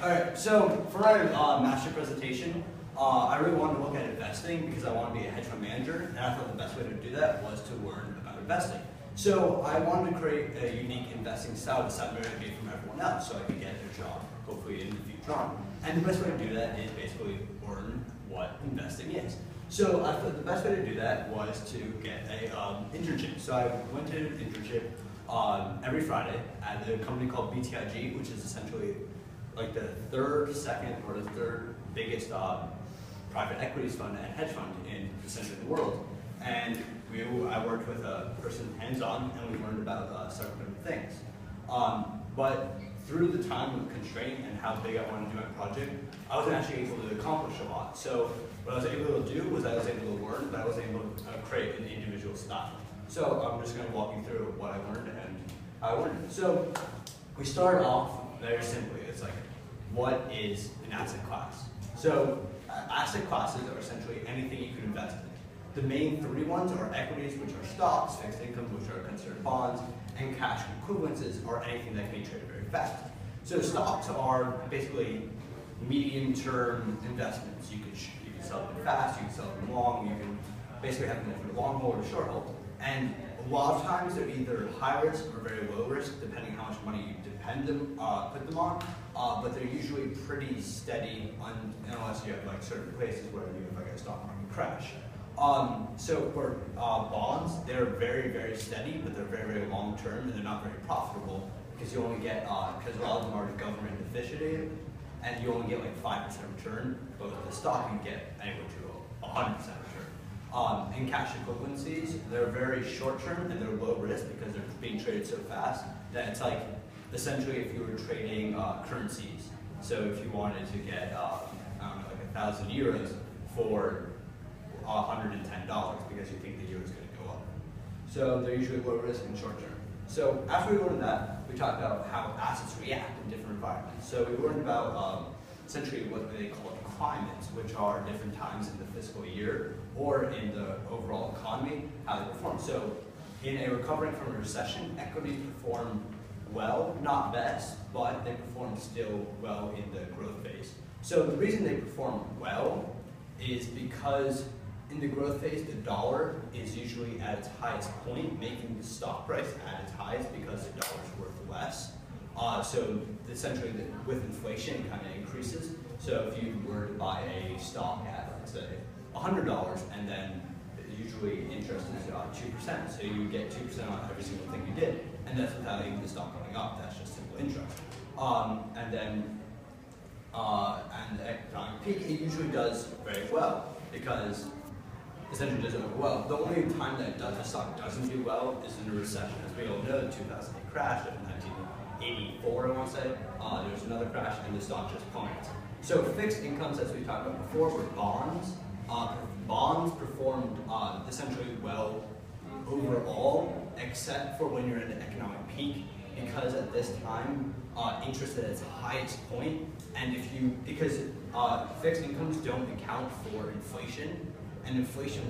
Alright, so for our master presentation, I really wanted to look at investing because I want to be a hedge fund manager, and I thought the best way to do that was to learn about investing. So I wanted to create a unique investing style that's separated me from everyone else so I could get a job, hopefully in the future on. And the best way to do that is basically learn what investing is. So I thought the best way to do that was to get a internship. So I went to an internship every Friday at a company called BTIG, which is essentially like the second or the third biggest private equities fund and hedge fund in essentially the world. And I worked with a person hands-on, and we learned about several different things. But through the time constraint and how big I wanted to do my project, I wasn't actually able to accomplish a lot. So what I was able to do was I was able to learn, but I was able to create an individual style. So I'm just going to walk you through what I learned and how I learned it. So we started off very simply. It's like, what is an asset class? So asset classes are essentially anything you can invest in. The main three ones are equities, which are stocks, fixed incomes, which are considered bonds, and cash equivalences are anything that can be traded very fast. So stocks are basically medium-term investments. You can sell them fast, you can sell them long, you can basically have them for the long hold or short hold. And a lot of times they're either high risk or very low risk, depending how much money you put them on. But they're usually pretty steady unless you have like certain places where you have like a stock market crash. So for bonds, they're very, very steady, but they're very, very long term, and they're not very profitable because you only get, because a lot of them are government officiated, and you only get like 5% return, but with the stock you get anywhere to 100% return. And cash equivalencies, they're very short term and they're low risk because they're being traded so fast that it's like essentially if you were trading currencies. So if you wanted to get, I don't know, like 1,000 euros for $110 because you think the euro is going to go up. So they're usually low risk and short term. So after we learned that, we talked about how assets react in different environments. So we learned about essentially what they call climates, which are different times in the fiscal year or in the overall economy, how they perform. So in a recovering from a recession, equities perform well, not best, but they perform still well in the growth phase. So the reason they perform well is because in the growth phase, the dollar is usually at its highest point, making the stock price at its highest because the dollar is worth less. So essentially, with inflation, it kind of increases. So if you were to buy a stock at, let's say, $100, and then usually interest is 2%, so you get 2% on every single thing you did, and that's without even the stock going up. That's just simple interest. And the economic peak, it usually does very well because essentially does it well. The only time that the stock doesn't do well is in a recession. As we all know, the 2008 crash, in 1984, I want to say, there was another crash and the stock just plummets. So fixed incomes, as we talked about before, were bonds. Bonds performed essentially well overall, except for when you're at an economic peak, because at this time, interest at its highest point, and because fixed incomes don't account for inflation, and inflation